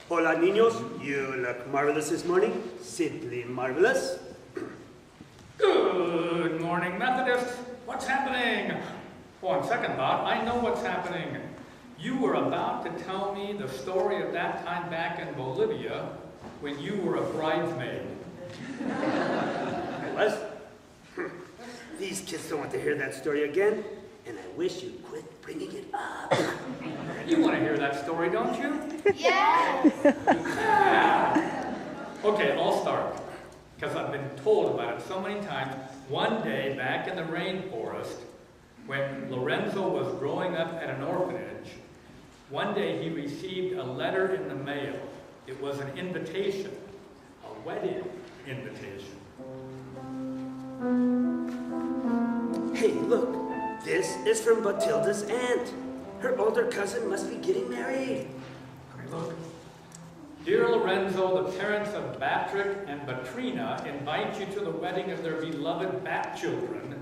Hola, niños. You look marvelous this morning. Simply marvelous. Good morning, Methodists. What's happening? Oh, on second thought, I know what's happening. You were about to tell me the story of that time back in Bolivia when you were a bridesmaid. I was? These kids don't want to hear that story again, and I wish you'd quit bringing it up. You want to hear that story, don't you? Yes! Yeah. Okay, I'll start, because I've been told about it so many times. One day back in the rainforest, when Lorenzo was growing up at an orphanage, one day he received a letter in the mail. It was an invitation, a wedding invitation. Hey, look. This is from Batilda's aunt. Her older cousin must be getting married. Okay, look. Dear Lorenzo, the parents of Patrick and Batrina invite you to the wedding of their beloved Bat children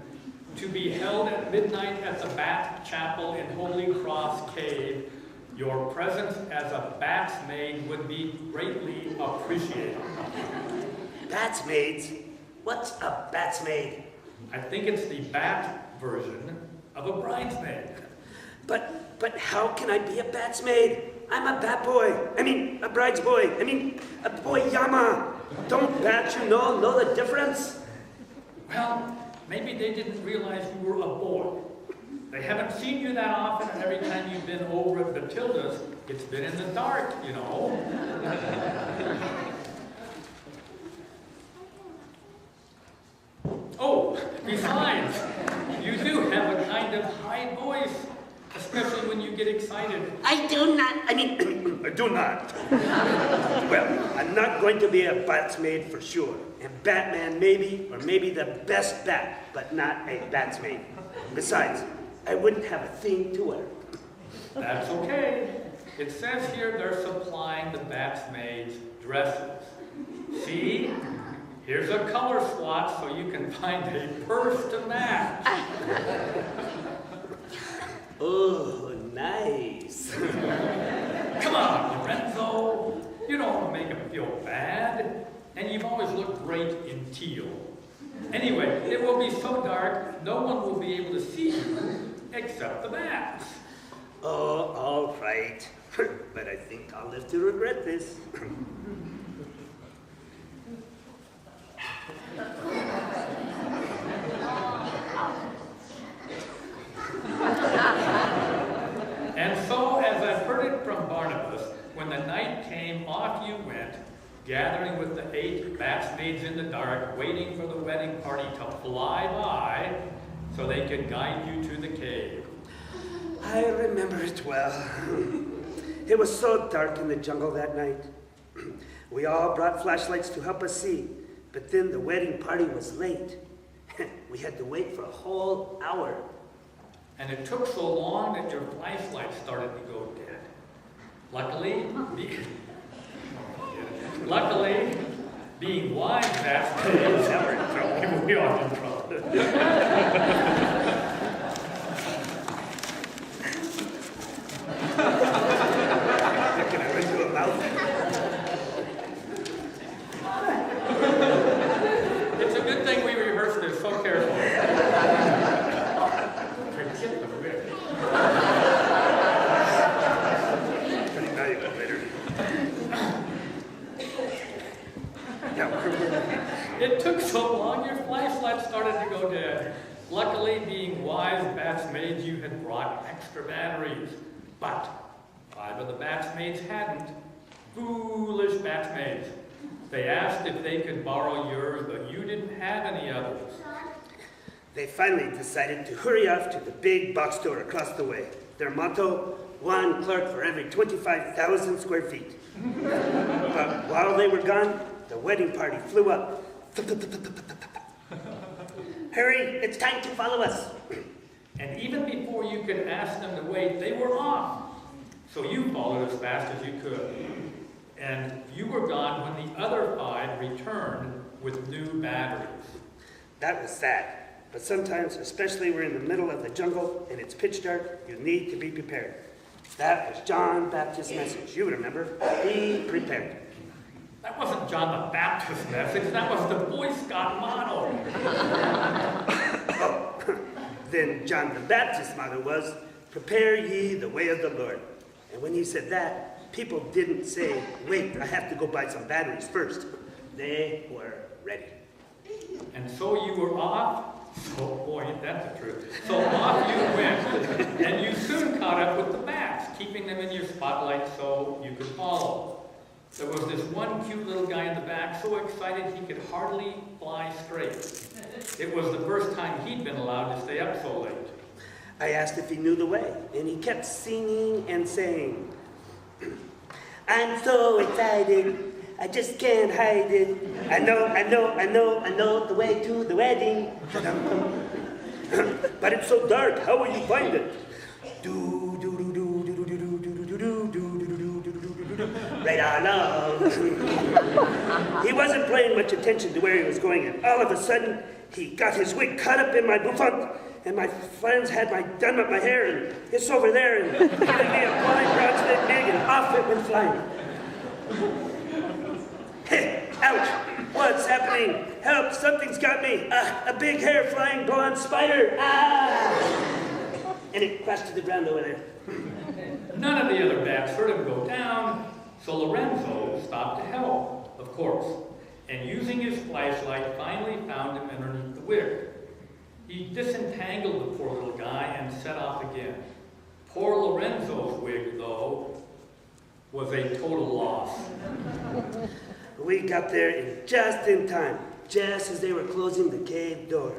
to be held at midnight at the Bat Chapel in Holy Cross Cave. Your presence as a Batsmaid would be greatly appreciated. Batsmaids? What's a batsmaid? I think it's the Bat version of a bridesmaid. But how can I be a batsmaid? I'm a bat boy. A bride's boy. A boy Yama. Don't bat you know the difference? Well, maybe they didn't realize you were a boy. They haven't seen you that often, and every time you've been over at Batilda's, it's been in the dark, you know. Oh, besides, you do have a kind of high voice, especially when you get excited. I do not. I do not. Well, I'm not going to be a batsmaid for sure. And Batman maybe, or maybe the best bat, but not a batsmaid. Besides, I wouldn't have a thing to wear. That's okay. It says here they're supplying the Batsmaids dresses. See? Here's a color swatch so you can find a purse to match. Oh, nice. Come on, Lorenzo. You don't want to make him feel bad. And you've always looked great in teal. Anyway, it will be so dark, no one will be able to see you except the bats. Oh, all right. But I think I'll live to regret this. And so, as I've heard it from Barnabas, when the night came, off you went, gathering with the 8 batsmaids in the dark, waiting for the wedding party to fly by so they could guide you to the cave. I remember it well. It was so dark in the jungle that night. We all brought flashlights to help us see, but then the wedding party was late. We had to wait for a whole hour. And it took so long that your flashlight started to go dead. Luckily, being wise batsmaids, Now we're in trouble. we are in trouble. Can I run you a mouth? It's a good thing we rehearsed this so carefully. Forget the wig. Pretty valuable later. It took so long your flashlight started to go dead. Luckily, being wise batsmaids, you had brought extra batteries. But 5 of the batsmaids hadn't. Foolish batsmaids. They asked if they could borrow yours, but you didn't have any others. They finally decided to hurry off to the big box store across the way. Their motto, 1 clerk for every 25,000 square feet. But while they were gone, the wedding party flew up. Hurry, it's time to follow us. And even before you could ask them to wait, they were off. So you followed as fast as you could. And you were gone when the other 5 returned with new batteries. That was sad. But sometimes, especially we're in the middle of the jungle and it's pitch dark, you need to be prepared. That was John Baptist's message. You remember. Be prepared. That wasn't John the Baptist's message. That was the Boy Scout motto. Then John the Baptist's motto was, prepare ye the way of the Lord. And when he said that, people didn't say, wait, I have to go buy some batteries first. They were ready. And so you were off. So, boy, that's the truth. So off you went, and you soon caught up with the bats, keeping them in your spotlight so you could follow. There was this one cute little guy in the back, so excited he could hardly fly straight. It was the first time he'd been allowed to stay up so late. I asked if he knew the way, and he kept singing and saying, I'm so excited, I just can't hide it. I know the way to the wedding. But it's so dark, how will you find it? Right along. He wasn't paying much attention to where he was going, and all of a sudden, he got his wig caught up in my bouffant, and my friends had done up my hair, and it's over there, and giving me a flying broadside big, and off it went flying. Hey, ouch! What's happening? Help! Something's got me! A big hair flying blonde spider! Ah! And it crashed to the ground over there. None of the other bats heard him go down, so Lorenzo stopped to help, of course, and using his flashlight finally found him underneath the wig. He disentangled the poor little guy and set off again. Poor Lorenzo's wig, though, was a total loss. We got there just in time, just as they were closing the cave door.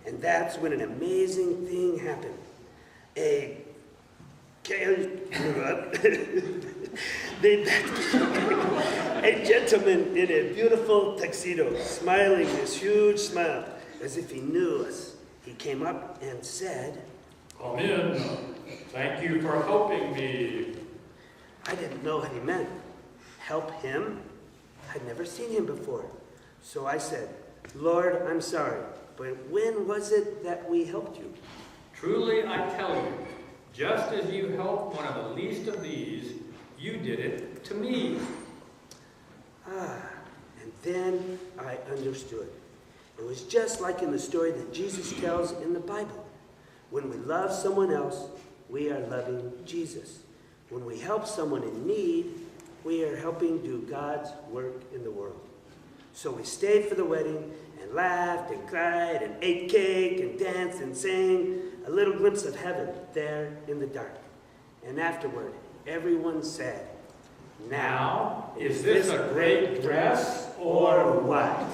And that's when an amazing thing happened. A gentleman in a beautiful tuxedo, smiling this huge smile, as if he knew us. He came up and said, Come in. Thank you for helping me. I didn't know what he meant. Help him? I'd never seen him before. So I said, Lord, I'm sorry, but when was it that we helped you? Truly, I tell you, just as you helped one of the least of these, you did it to me. And then I understood. It was just like in the story that Jesus tells in the Bible. When we love someone else, we are loving Jesus. When we help someone in need, we are helping do God's work in the world. So we stayed for the wedding and laughed and cried and ate cake and danced and sang a little glimpse of heaven there in the dark. And afterward, everyone said, Now, is this a great dress or what?